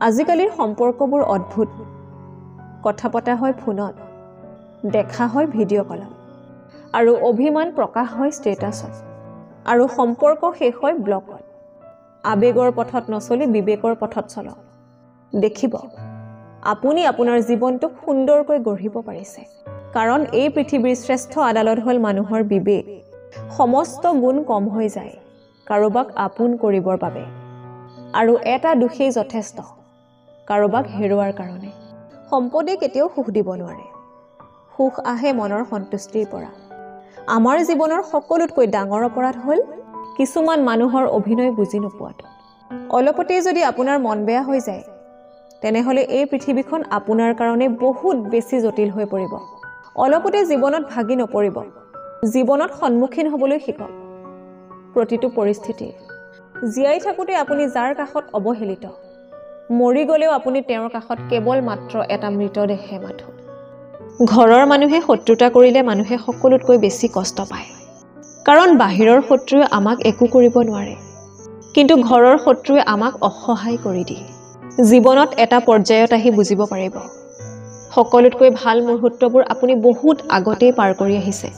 আজিকালিৰ সম্পৰ্কবোৰ অদ্ভুত কথা পতা হয় ফোনত দেখা হয় ভিডিঅ' কলত আৰু অভিমান প্ৰকাশ হয় ষ্টেটাছত আৰু সম্পৰ্ক শেষ হয় ব্লকত আবেগৰ পথত নচলি বিবেকৰ পথত চলক দেখিব আপুনি আপোনাৰ জীৱনটো সুন্দৰকৈ গঢ়িব পাৰিছে কাৰণ এই পৃথিৱীৰ শ্ৰেষ্ঠ আদালত হ'ল মানুহৰ বিবেক সমস্ত গুণ কম হৈ যায় কাৰোবাক আপোন কৰিবৰ বাবে আৰু এটা দুখেই যথেষ্ট কাৰোবাক হেৰুৱাৰ কাৰণে সম্পদে কেতিয়াও সুখ দিব নোৱাৰে সুখ আহে মনৰ সন্তুষ্টিৰ পৰা আমাৰ জীৱনৰ সকলোতকৈ ডাঙৰ অপৰাধ হ'ল কিছুমান মানুহৰ অভিনয় বুজি নোপোৱাটো অলপতে যদি আপোনাৰ মন বেয়া হৈ যায় তেনেহলে এই পৃথিৱীখন আপোনাৰ কাৰণে বহুত বেছি জটিল হৈ পৰিব অলপতে জীৱনত ভাগি নপৰিব জীৱনত সন্মুখীন হ'বলৈ শিকক প্ৰতিটো পৰিস্থিতি জীয়াই থাকোতে আপুনি যাৰ কাষত অৱহেলিত মৰি গলেও আপুনি তেওঁৰ কাষত কেৱল মাত্ৰ এটা মৃতদেহে মাথো ঘৰৰ মানুহে শত্ৰুতা কৰিলে মানুহে সকলোতকৈ বেছি কষ্ট পায় কাৰণ বাহিৰৰ শত্ৰুৱে আমাক একো কৰিব নোৱাৰে কিন্তু ঘৰৰ শত্ৰুৱে আমাক অসহায় কৰি দিয়ে জীৱনত এটা পৰ্যায়ত আহি বুজিব পাৰিব সকলোতকৈ ভাল মুহূৰ্তবোৰ আপুনি বহুত আগতেই পাৰ কৰি আহিছে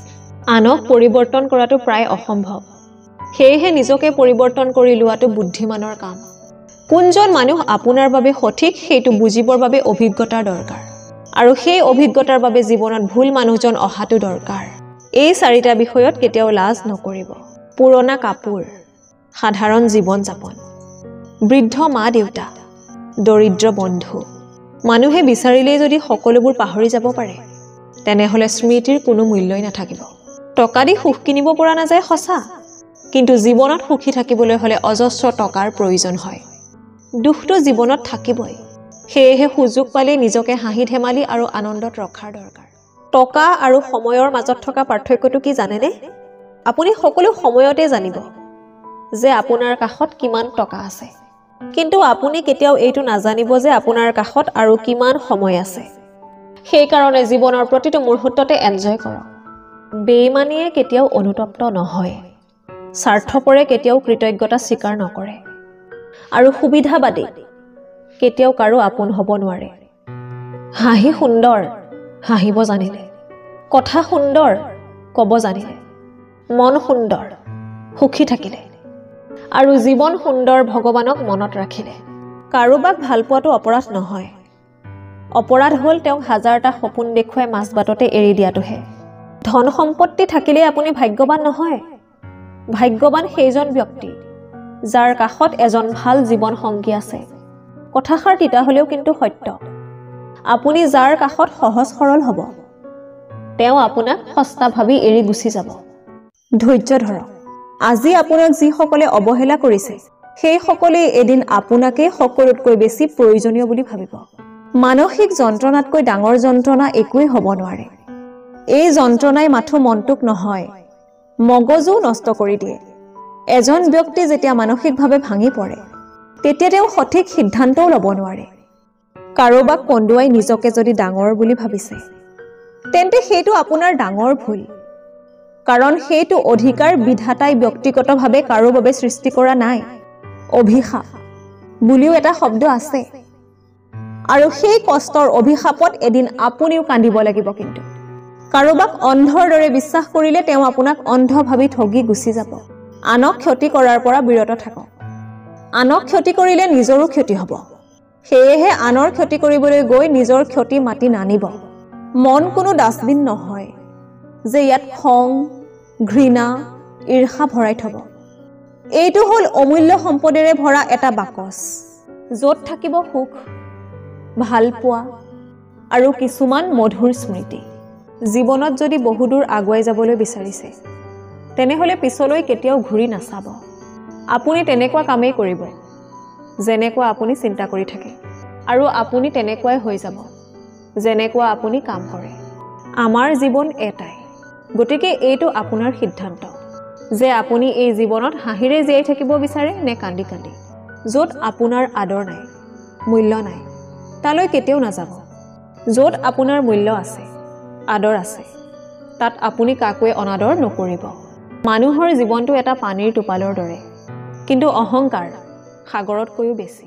আনক পৰিৱৰ্তন কৰাটো প্ৰায় অসম্ভৱ সেয়েহে নিজকে পৰিৱৰ্তন কৰি লোৱাটো বুদ্ধিমানৰ কাম কোনজন মানুহ আপোনাৰ বাবে সঠিক সেইটো বুজিবৰ বাবে অভিজ্ঞতাৰ দৰকাৰ আৰু সেই অভিজ্ঞতাৰ বাবে জীৱনত ভুল মানুহজন অহাটো দৰকাৰ এই চাৰিটা বিষয়ত কেতিয়াও লাজ নকৰিব পুৰণা কাপোৰ সাধাৰণ জীৱন যাপন বৃদ্ধ মা দেউতা দৰিদ্ৰ বন্ধু মানুহে বিচাৰিলেই যদি সকলোবোৰ পাহৰি যাব পাৰে তেনেহলে স্মৃতিৰ কোনো মূল্যই নাথাকিব টকা দি সুখ কিনিব পৰা নাযায় সঁচা কিন্তু জীৱনত সুখী থাকিবলৈ হলে অজস্ৰ টকাৰ প্ৰয়োজন হয় দুখটো জীৱনত থাকিবই সেয়েহে সুযোগ পালে নিজকে হাঁহি ধেমালি আৰু আনন্দত ৰখাৰ দৰকাৰ টকা আৰু সময়ৰ মাজত থকা পাৰ্থক্যটো কি জানেনে আপুনি সকলো সময়তে জানিব যে আপোনাৰ কাষত কিমান টকা আছে কিন্তু আপুনি কেতিয়াও এইটো নাজানিব যে আপোনাৰ কাষত আৰু কিমান সময় আছে সেই কাৰণে জীৱনৰ প্ৰতিটো মুহূৰ্ততে এনজয় কৰক বেইমানিয়ে কেতিয়াও অনুতপ্ত নহয় স্বাৰ্থপৰে কেতিয়াও কৃতজ্ঞতা স্বীকাৰ নকৰে আৰু সুবিধাবাদী কেতিয়াও কাৰো আপোন হ'ব নোৱাৰে হাঁহি সুন্দৰ হাঁহিব জানিলে কথা সুন্দৰ ক'ব জানিলে মন সুন্দৰ সুখী থাকিলে আৰু জীৱন সুন্দৰ ভগৱানক মনত ৰাখিলে কাৰোবাক ভাল পোৱাটো অপৰাধ নহয় অপৰাধ হ'ল তেওঁক হাজাৰটা সপোন দেখুৱাই মাজবাটতে এৰি দিয়াটোহে ধন সম্পত্তি থাকিলে আপুনি ভাগ্যৱান নহয় ভাগ্যৱান সেইজন ব্যক্তি যাৰ কাষত এজন ভাল জীৱন সংগী আছে কথাষাৰ তিতা হলেও কিন্তু সত্য আপুনি যাৰ কাষত সহজ সৰল হ'ব তেওঁ আপোনাক সস্তা ভাবি এৰি গুচি যাব ধৈৰ্য ধৰক আজি আপোনাক যিসকলে অৱহেলা কৰিছে সেই সকলে এদিন আপোনাকে সকলোতকৈ বেছি প্ৰয়োজনীয় বুলি ভাবিব মানসিক যন্ত্ৰণাতকৈ ডাঙৰ যন্ত্ৰণা একোৱেই হ'ব নোৱাৰে এই যন্ত্ৰণাই মাথো মনটোক নহয় মগজু নষ্ট কৰি দিয়ে এজন ব্যক্তি যেতিয়া মানসিকভাৱে ভাঙি পৰে তেতিয়া তেওঁ সঠিক সিদ্ধান্তও ল'ব নোৱাৰে কাৰোবাক কন্দুৱাই নিজকে যদি ডাঙৰ বুলি ভাবিছে তেন্তে সেইটো আপোনাৰ ডাঙৰ ভুল কাৰণ সেইটো অধিকাৰ বিধাতাই ব্যক্তিগতভাৱে কাৰো বাবে সৃষ্টি কৰা নাই অভিশাপ বুলিও এটা শব্দ আছে আৰু সেই কষ্টৰ অভিশাপত এদিন আপুনিও কান্দিব লাগিব কিন্তু কাৰোবাক অন্ধৰ দৰে বিশ্বাস কৰিলে তেওঁ আপোনাক অন্ধ ভাবি ঠগি গুচি যাব আনক ক্ষতি কৰাৰ পৰা বিৰত থাকক আনক ক্ষতি কৰিলে নিজৰো ক্ষতি হ'ব সেয়েহে আনৰ ক্ষতি কৰিবলৈ গৈ নিজৰ ক্ষতি মাতি নানিব মন কোনো ডাষ্টবিন নহয় যে ইয়াত খং ঘৃণা ঈৰ্ষা ভৰাই থব এইটো হ'ল অমূল্য সম্পদেৰে ভৰা এটা বাকচ য'ত থাকিব সুখ ভাল পোৱা আৰু কিছুমান মধুৰ স্মৃতি জীৱনত যদি বহুদূৰ আগুৱাই যাবলৈ বিচাৰিছে তেনেহলে পিছলৈ কেতিয়াও ঘূৰি নাচাব আপুনি তেনেকুৱা কামেই কৰিব যেনেকুৱা আপুনি চিন্তা কৰি থাকে আৰু আপুনি তেনেকুৱাই হৈ যাব যেনেকুৱা আপুনি কাম কৰে আমাৰ জীৱন এটাই গতিকে এইটো আপোনাৰ সিদ্ধান্ত যে আপুনি এই জীৱনত হাঁহিৰে জীয়াই থাকিব বিচাৰে নে কান্দি কান্দি য'ত আপোনাৰ আদৰ নাই মূল্য নাই তালৈ কেতিয়াও নাযাব য'ত আপোনাৰ মূল্য আছে আদৰ আছে তাত আপুনি কাকোৱে অনাদৰ নকৰিব মানুহৰ জীৱনটো এটা পানীৰ টোপালৰ দৰে কিন্তু অহংকাৰ সাগৰতকৈও বেছি